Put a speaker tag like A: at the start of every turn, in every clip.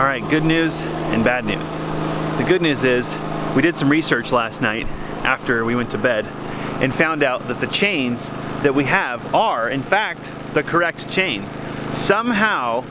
A: All right, good news and bad news. The good news is we did some research last night after we went to bed and found out that the chains that we have are, in fact, the correct chain. Somehow,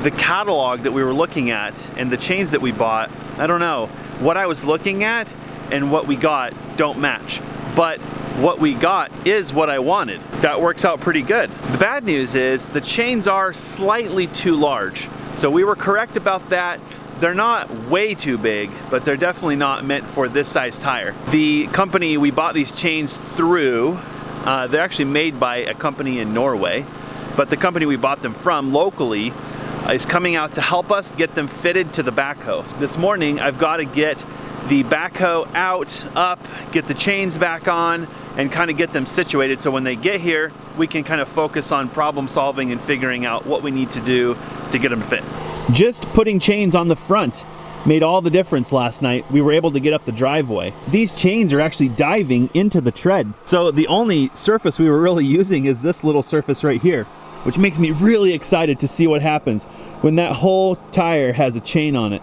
A: the catalog that we were looking at and the chains that we bought, I don't know, what I was looking at and what we got don't match. But what we got is what I wanted. That works out pretty good. The bad news is the chains are slightly too large. So we were correct about that. They're not way too big, but they're definitely not meant for this size tire. The company we bought these chains through, they're actually made by a company in Norway, but the company we bought them from locally is coming out to help us get them fitted to the backhoe. This morning I've got to get the backhoe out, up, get the chains back on, and kind of get them situated so when they get here, we can kind of focus on problem solving and figuring out what we need to do to get them fit. Just putting chains on the front made all the difference last night. We were able to get up the driveway. These chains are actually diving into the tread. So the only surface we were really using is this little surface right here, which makes me really excited to see what happens when that whole tire has a chain on it.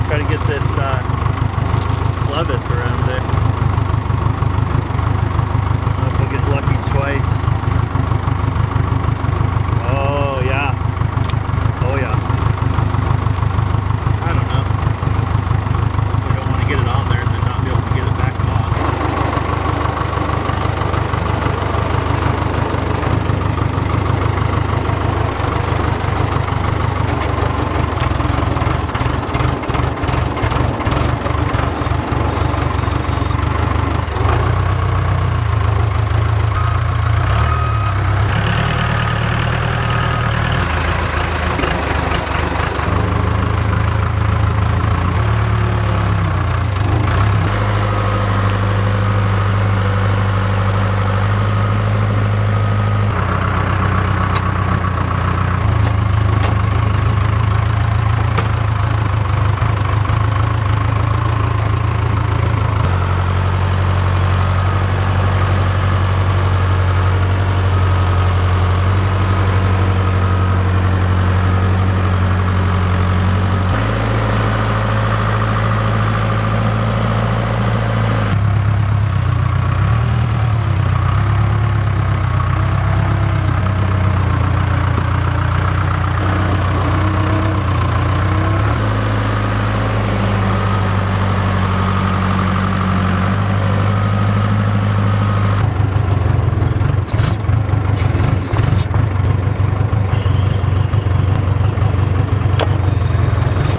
A: Try to get this clevis around there. I don't know if we'll get lucky twice. Oh yeah. Oh yeah. I don't know. We don't want to get it on there and then not be able to get it back off.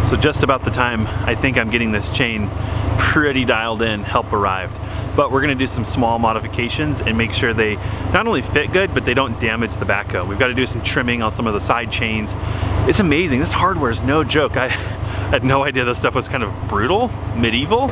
A: So just about the time I think I'm getting this chain pretty dialed in, help arrived. But we're gonna do some small modifications and make sure they not only fit good, but they don't damage the backhoe. We've got to do some trimming on some of the side chains. It's amazing, this hardware is no joke. I had no idea this stuff was kind of brutal, medieval.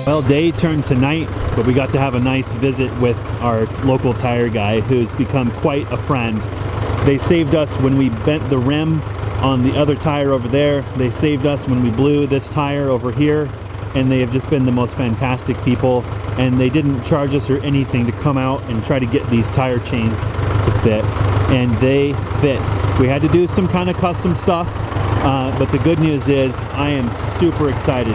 A: Well, day turned to night, but we got to have a nice visit with our local tire guy who's become quite a friend. They saved us when we bent the rim on the other tire over there. They saved us when we blew this tire over here, and they have just been the most fantastic people, and they didn't charge us or anything to come out and try to get these tire chains to fit, and they fit. We had to do some kind of custom stuff, but the good news is I am super excited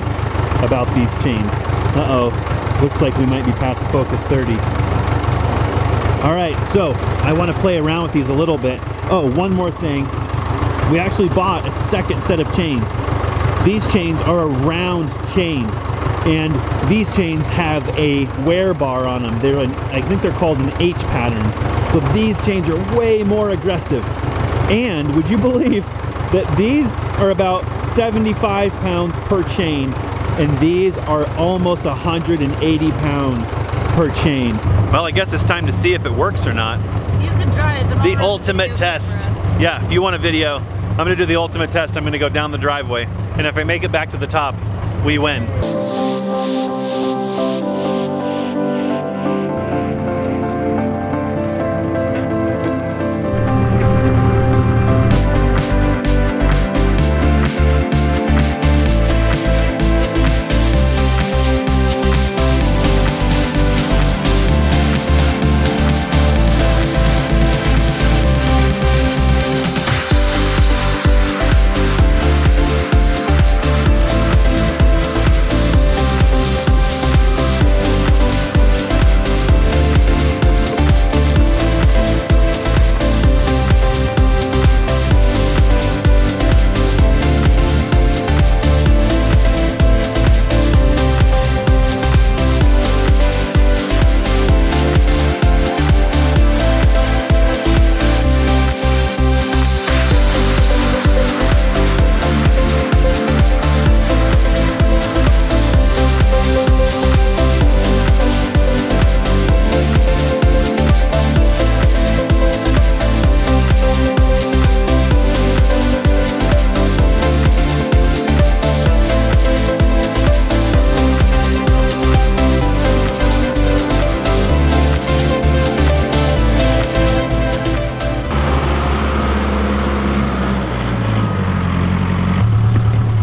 A: about these chains. Uh-oh, looks like we might be past focus 30. All right, so I want to play around with these a little bit. Oh, one more thing. We actually bought a second set of chains. These chains are a round chain, and these chains have a wear bar on them. I think they're called an H pattern. So these chains are way more aggressive. And would you believe that these are about 75 pounds per chain, and these are almost 180 pounds per chain. Well, I guess it's time to see if it works or not.
B: You can try it.
A: The ultimate test. Yeah, if you want a video, I'm gonna do the ultimate test. I'm gonna go down the driveway, and if I make it back to the top, we win.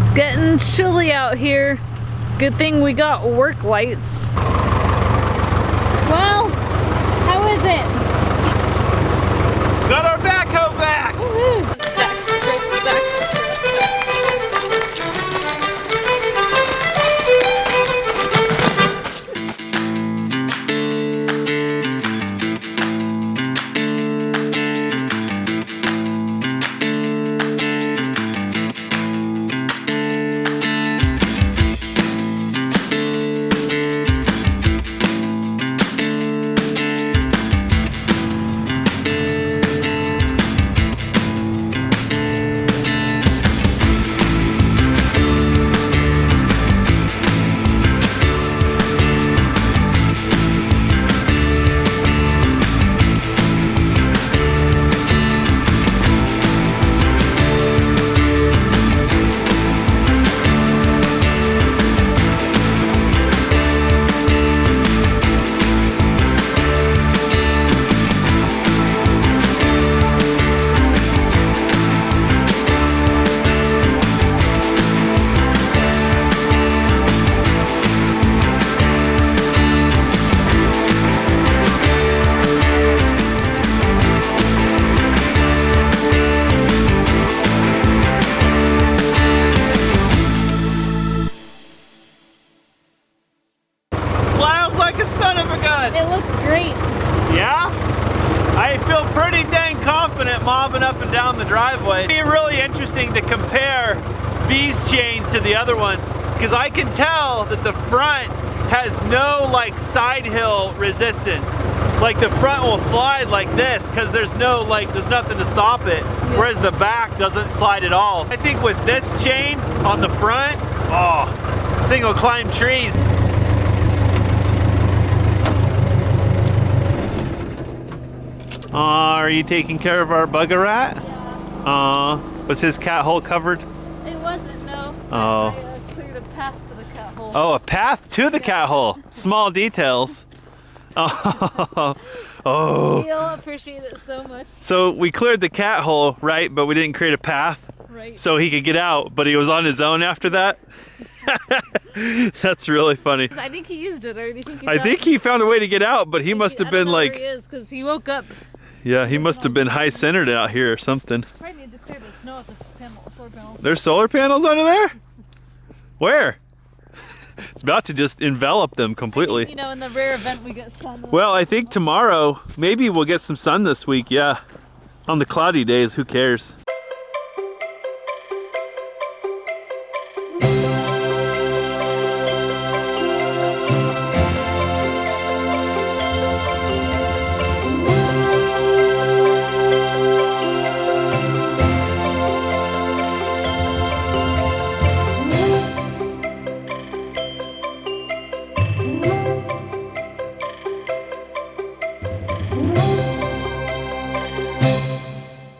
B: It's getting chilly out here. Good thing we got work lights. Well, how is it?
A: Got our backhoe back!
B: Woohoo! It looks great.
A: Yeah? I feel pretty dang confident mobbing up and down the driveway. It'd be really interesting to compare these chains to the other ones, because I can tell that the front has no like side hill resistance. Like the front will slide like this because there's no there's nothing to stop it. Yeah. Whereas the back doesn't slide at all. I think with this chain on the front, oh, this thing will climb trees. Are you taking care of our bugger rat?
B: Yeah.
A: Was his cat hole covered?
B: It wasn't, no.
A: Oh.
B: I cleared a path to the cat hole.
A: Oh, a path to the cat hole. Small details. Oh, oh.
B: He'll appreciate it so much.
A: So we cleared the cat hole, right? But we didn't create a path.
B: Right.
A: So he could get out, but he was on his own after that. That's really funny.
B: I think he used it already.
A: I think he found a way to get out, but he must have been like,
B: he is, because he woke up.
A: yeah, he must have been high-centered out here or something.
B: Probably need to clear the snow with the solar panels.
A: There's solar panels under there? Where? It's about to just envelop them completely.
B: You know, in the rare event we get sun.
A: Well, I think tomorrow, maybe we'll get some sun this week, yeah. On the cloudy days, who cares?